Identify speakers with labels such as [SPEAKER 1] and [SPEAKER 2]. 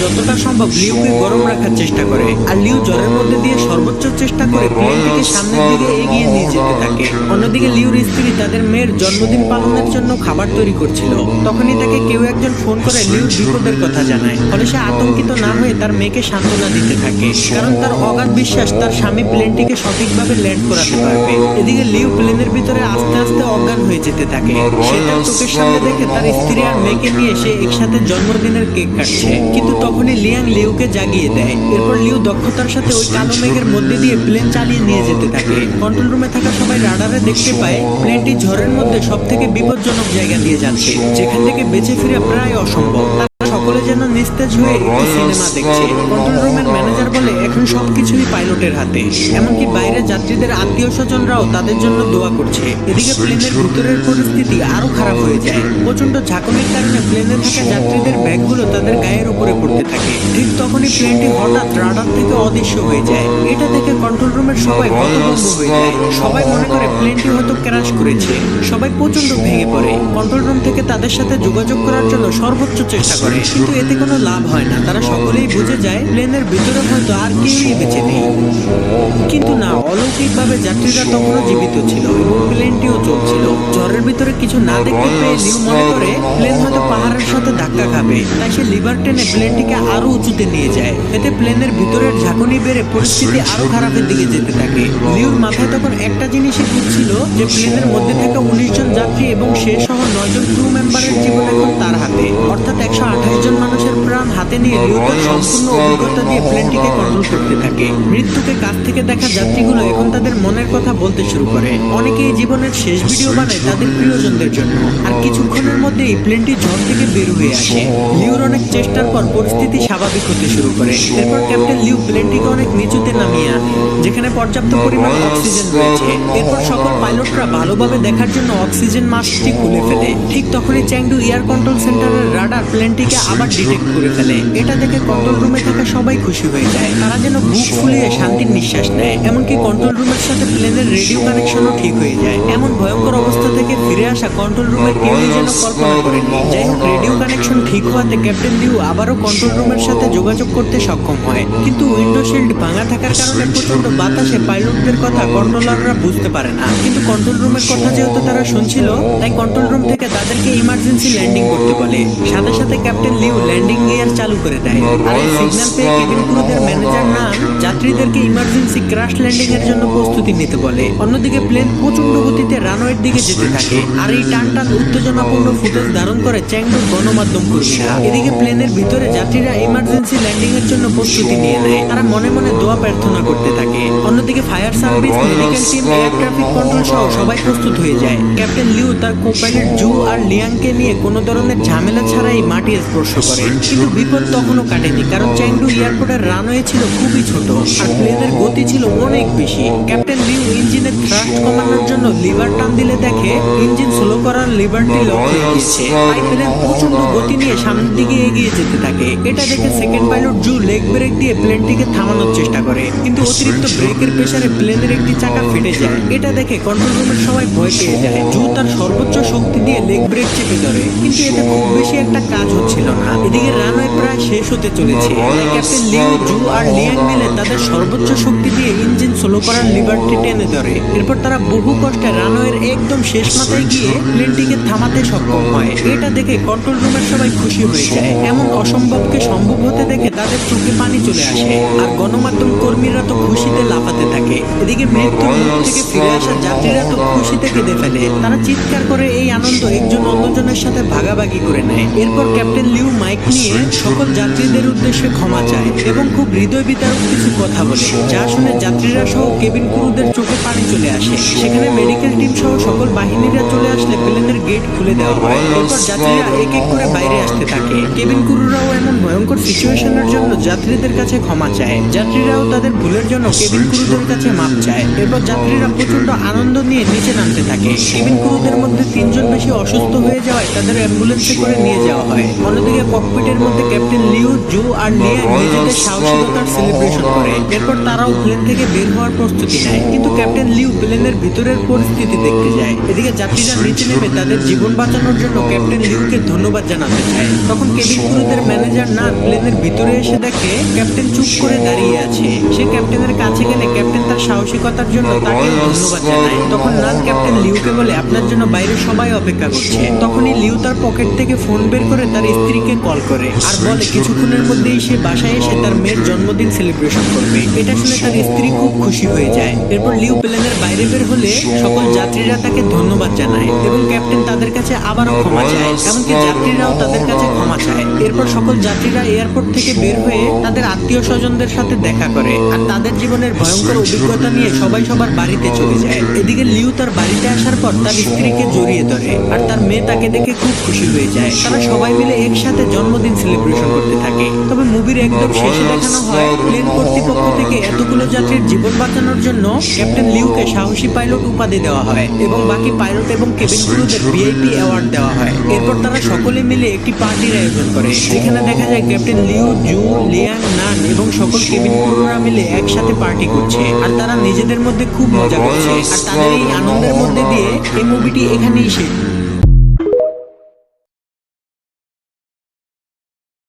[SPEAKER 1] যতটা সম্ভব লিউকে গরম রাখার চেষ্টা করে, আর লিউ জ্বরের মধ্যে দিয়ে সর্বোচ্চ চেষ্টা করে প্লেনটিকে সামনের দিকে এগিয়ে নিয়ে যেতে থাকে। অন্যদিকে লিউর স্ত্রী তাদের মেয়ের জন্মদিন পালনের জন্য খাবার তৈরি করছিল। তখনই তাকে কেউ একজন ফোন করে লিউর বিপদের কথা জানায়। ফলে সে আতঙ্কিত না হয়ে তার মেয়েকে সান্ত্বনা দিতে থাকে, কারণ তার অগাধ বিশ্বাস তার স্বামী প্লেনটিকে সঠিকভাবে ল্যান্ড করাতে পারবে। এদিকে লিউ প্লেনের ভিতরে আস্তে আস্তে অজ্ঞান হয়ে যেতে থাকে। সে তার চোখের সামনে দেখে তার স্ত্রী আর মেয়েকে নিয়ে সে একসাথে জন্মদিনের কেক কাটছে, কিন্তু তখনই লিয়াং লিউকে জাগিয়ে দেয়। এরপর লিউ দক্ষতার সাথে ওই কালো মেঘের মধ্যে দিয়ে প্লেন চালিয়ে নিয়ে যেতে থাকে। কন্ট্রোল রুমে থাকা সবাই রাডারে দেখতে পায় প্লেনটি ঝড়ের মধ্যে সব থেকে বিপজ্জনক জায়গা দিয়ে যাচ্ছে, যেখান থেকে বেঁচে ফিরে প্রায় অসম্ভব। সকলে যেন নিস্তেজ হয়ে একটি সিনেমা দেখছে। কন্ট্রোল রুমের ম্যানেজার বলে এখন সবকিছুই পাইলটের হাতে, এমনকি বাইরে যাত্রীদের আত্মীয় স্বজনরাও তাদের জন্য দোয়া করছে। এদিকে প্লেনের ভিতরের পরিস্থিতি আরো খারাপ হয়ে যায়। প্রচন্ড ঝাঁকুনির কারণে প্লেনে থাকা যাত্রীদের ব্যাগগুলো তাদের গায়ের উপরে পড়তে থাকে। ঠিক তখনই প্লেনটি হঠাৎ রাডার থেকে অদৃশ্য হয়ে যায়। এটা দেখে কন্ট্রোল রুমের সবাই হতভম্ব হয়ে যায়। সবাই মনে করে প্লেনটি হয়তো ক্র্যাশ করেছে। সবাই প্রচন্ড ভেঙে পড়ে। কন্ট্রোল রুম থেকে তাদের সাথে যোগাযোগ করার জন্য সর্বোচ্চ চেষ্টা করে, কিন্তু এতে কোনো লাভ হয় না। তারা সকলেই বুঝে যায় প্লেনের ভিতরে হয়তো আর কেউই বেঁচে নেই। কিন্তু না, অলৌকিকভাবে যাত্রীরা তখনও জীবিত ছিল এবং প্লেনটিও চলছিল। ঝড়ের ভিতরে কিছু না দেখতে পেয়ে লিউ মনে করে প্লেন হয়তো পাহাড়ের সাথে ধাক্কা খাবে, তাই সে লিভার টেনে প্লেনটিকে আরো উঁচুতে নিয়ে যায়। এতে প্লেনের ভিতরের ঝাঁকুনি বেড়ে পরিস্থিতি আরো খারাপের দিকে যেতে থাকে। লিউর মাথায় তখন একটা জিনিসই ঘুরছিল যে প্লেনের মধ্যে থাকা 19 জন যাত্রী এবং সে সহ 9 জন ক্রু মেম্বারের জীবন এখন তার হাতে, অর্থাৎ 128 জন মানুষের প্রাণ হাতে নিয়ে লিউ তার সম্পূর্ণ অভিজ্ঞতা দিয়ে প্লেনটিকে কন্ট্রোল করতে থাকে। মৃত্যুকে কাছ থেকে দেখা যাত্রীগুলো এখন তাদের মনের কথা বলতে শুরু করে। অনেকেই জীবনের শেষ ভিডিও বানায় তাদের প্রিয়জনদের জন্য। আর কিছুক্ষণের মধ্যেই প্লেনটি ঝড় থেকে বের হয়ে আসে। লিউর অনেক চেষ্টার পর পরিস্থিতি স্বাভাবিক হতে শুরু করে। এরপর ক্যাপ্টেন লিউ প্লেনটিকে অনেক নিচুতে নামিয়ে আনে, যেখানে পর্যাপ্ত পরিমাণ অক্সিজেন রয়েছে। এরপর সকল পাইলটরা ভালোভাবে দেখার জন্য অক্সিজেন মাস্কটি খুলে ফেলে। ঠিক তখনই চ্যাংডু এয়ার কন্ট্রোল সেন্টারের রাডার প্লেনটিকে আবার ডিটেক্ট করে ফেলে। এটা দেখে কন্ট্রোল রুমে থাকা সবাই খুশি হয়ে যায়। তারা যেন বুক ফুলিয়ে শান্তির নিঃশ্বাস নেয়। এমনকি কন্ট্রোল রুমের সাথে প্লেনের রেডিও কানেকশনও ঠিক হয়ে যায়। এমন ভয়ঙ্কর অবস্থা থেকে ফিরে আসা কন্ট্রোল রুমের কেউই যেন কল্পনা করেনি। যাই হোক, রেডিও কানেকশন ঠিক হওয়াতে ক্যাপ্টেন লিউ আবারও কন্ট্রোল রুমের সাথে যোগাযোগ করতে সক্ষম হয়, কিন্তু উইন্ডো শিল্ড ভাঙা থাকার কারণে প্রচন্ড বাতাসে পাইলটদের কথা কন্ট্রোলাররা বুঝতে পারে না। কিন্তু কন্ট্রোল রুমের কথা যেহেতু তারা শুনছিল, তাই কন্ট্রোল রুম থেকে তাদেরকে ইমার্জেন্সি ল্যান্ডিং করতে বলে। সাথে সাথে ক্যাপ্টেন লিউ ল্যান্ডিং গিয়ার চালু করে দেয়। আর এই সিগন্যাল পেয়ে কেবিন ক্রুদের ম্যানেজার নাম যাত্রীদেরকে ইমার্জেন্সি ক্র্যাশ ল্যান্ডিং এর জন্য প্রস্তুতি নিতে বলে। অন্যদিকে প্লেন প্রচন্ড গতিতে রানওয়ের দিকে যেতে থাকে। আর এই টান উত্তেজনাপূর্ণ ফুটেজ ধারণ করে চ্যাংডুর গণমাধ্যম কর্মীরা। এদিকে প্লেনের ভিতরে যাত্রীরা ইমার্জেন্সি ল্যান্ডিং এর জন্য প্রস্তুতি নিয়ে নেয়। তারা মনে মনে দোয়া প্রার্থনা করতে থাকে। অন্যদিকে fire service, medical team, air traffic control সহ সবাই প্রস্তুত হয়ে যায়। ক্যাপ্টেন লিউ তার কো-পাইলট জু আর লিয়াংকে নিয়ে কোনো ধরনের ঝামেলা ছাড়াই মাটি স্পর্শ করে। কিন্তু বিপদ তখনও কাটেনি, কারণ চ্যাংডু এয়ারপোর্টের রানওয়ে ছিল খুবই ছোট আর প্লেনের গতি ছিল অনেক বেশি। ক্যাপ্টেন লিউ ইঞ্জিনের থ্রাস্ট কমানোর জন্য লিভার টান দিলে দেখে ইঞ্জিন স্লো করার লিভারটি লক হয়ে গিয়েছে। তাই প্লেন প্রচন্ড গতি নিয়ে সামনের দিকে এগিয়ে যেতে থাকে। এটা দেখে সেকেন্ড পাইলট জু লেগ ব্রেক দিয়ে প্লেনটিকে থামানোর চেষ্টা করে, কিন্তু অতিরিক্ত ব্রেকের প্রেসারে প্লেনের একটি চাকা ফেটে যায়। এটা দেখে কন্ট্রোল রুমের সবাই ভয় পেয়ে যায়। জু তার সর্বোচ্চ শক্তি দিয়ে লেগ ব্রেক চেপে ধরে, কিন্তু এতে খুব বেশি একটা কাজ হচ্ছিল না। এদিকে রানওয়ে প্রায় শেষ হতে চলেছে। তাই ক্যাপ্টেন লিউ, জু আর লিয়াং মিলে তাদের সর্বোচ্চ শক্তি দিয়ে ইঞ্জিন স্লো করার লিভারটি টেনে ধরে। এরপর তারা বহু কষ্টে রানওয়ের একদম শেষ মাথায় গিয়ে প্লেনটিকে থামাতে সক্ষম হয়। এটা দেখে কন্ট্রোল রুমের সবাই খুশি হয়ে যায়। এমন অসম্ভবকে সম্ভব হতে দেখে তাদের চোখে পানি চলে আসে। আর গণমাধ্যম কর্মীরা তো খুশিতে লাফাতে থাকে। এদিকে মৃত্যুর মুখ থেকে ফিরে আসা যাত্রীরা তো খুশিতে কেঁদে ফেলে। তারা চিৎকার করে এই আনন্দ একজন অন্যজনের সাথে ভাগাভাগি করে নেয়। এরপর ক্যাপ্টেন লিউ মাইক নিয়ে সকল যাত্রীদের উদ্দেশ্যে ক্ষমা চায় এবং খুব হৃদয় বিতারক কিছু কথা বলে, যা শুনে যাত্রীরা সহ কেবিন ক্রুদের চোখে পানি চলে আসে। সেখানে মেডিকেল টিম সহ সকল বাহিনীরা চলে আসলে প্লেনের গেট খুলে দেওয়া হয়। এরপর যাত্রীরা এক এক করে বাইরে আসতে থাকে। কেবিন ক্রুরাও এমন ভয়ঙ্কর সিচুয়েশনের জন্য যাত্রীদের কাছে ক্ষমা চায়। যাত্রীরাও তাদের ভুলের জন্য কেবিন ক্রুদের কাছে মাপ চায়। এরপর যাত্রীরা প্রচন্ড আনন্দ নিয়ে নিচে নামতে থাকে। কেবিন ক্রুদের মধ্যে 3 জন বেশি অসুস্থ হয়ে যাওয়ায় তাদের অ্যাম্বুলেন্সে করে নিয়ে যাওয়া হয়। অন্যদিকে ককপিটের প্লেনের মধ্যে ক্যাপ্টেন লিউ, জো আর লিয়াং নিজেদের সাহসিকতার সেলিব্রেশন করে। এরপর তারাও প্লেন থেকে বের হওয়ার প্রস্তুতি নেয়, কিন্তু ক্যাপ্টেন লিউ প্লেনের ভিতরের পরিস্থিতি দেখতে যায়। এদিকে যাত্রীরা নিচে নেমে তাদের জীবন বাঁচানোর জন্য ক্যাপ্টেন লিউকে ধন্যবাদ জানাতে চায়। তখন কেবিন ক্রুদের ম্যানেজার না প্লেনের ভিতরে এসে দেখে ক্যাপ্টেন চুপ করে দাঁড়িয়ে আছে। সে ক্যাপ্টেনের কাছে গেলে ক্যাপ্টেন তার সাহসিকতার জন্য তাকে ধন্যবাদ জানায়। তখন নান ক্যাপ্টেন লিউকে বলে আপনার জন্য বাইরে সবাই অপেক্ষা করছে। তখনই লিউ তার পকেট থেকে ফোন বের করে তার স্ত্রীকে কল করে আর বলে কিছুক্ষণের মধ্যেই সে বাসায় এসে তার মেয়ের জন্মদিন সেলিব্রেশন করবে। এটা শুনে তার স্ত্রী খুব খুশি হয়ে যায়। এরপর লিউ প্লেনের বাইরে বের হলে সকল যাত্রীরা তাকে ধন্যবাদ জানায় এবং ক্যাপ্টেন তাদের কাছে আবারও ক্ষমা চায়, এমনকি যাত্রীরাও তাদের কাছে ক্ষমা চায়। এরপর সকল যাত্রীরা এয়ারপোর্ট থেকে বের হয়ে তাদের আত্মীয় স্বজনদের সাথে দেখা করে আর তাদের জীবনের ভয়ঙ্কর অভিজ্ঞতা নিয়ে সবাই সবার বাড়িতে চলে যায়। এদিকে লিউ তার বাড়িতে আসার পর তার স্ত্রীকে জড়িয়ে ধরে আর তার মেয়ে তাকে দেখে খুব খুশি হয়ে যায়। তারা সবাই মিলে একসাথে জন্মদিন সেলিব্রেশন করতে থাকে। তবে মুভির একদম শেষে দেখানো হয় প্লেন কর্তৃপক্ষ থেকে এতগুলো যাত্রীর জীবন বাঁচানোর জন্য ক্যাপ্টেন লিউকে সাহসী পাইলট উপাধি দেওয়া হয় এবং বাকি পাইলট এবং কেবিন ক্রুদের ভিআইপি অ্যাওয়ার্ড দেওয়া হয়। এরপর তারা সকলে মিলে একটি পার্টির আয়োজন করে, যেখানে দেখা যায় ক্যাপ্টেন লিউ, জু, লিয়াং, নান এবং সকল কেবিন ক্রুরা মিলে একসাথে পার্টি করছে আর তারা নিজেদের মধ্যে খুব মজা করছে। আর তাদের এই আনন্দের মধ্যে দিয়ে এই মুভিটি এখানেই শেষ।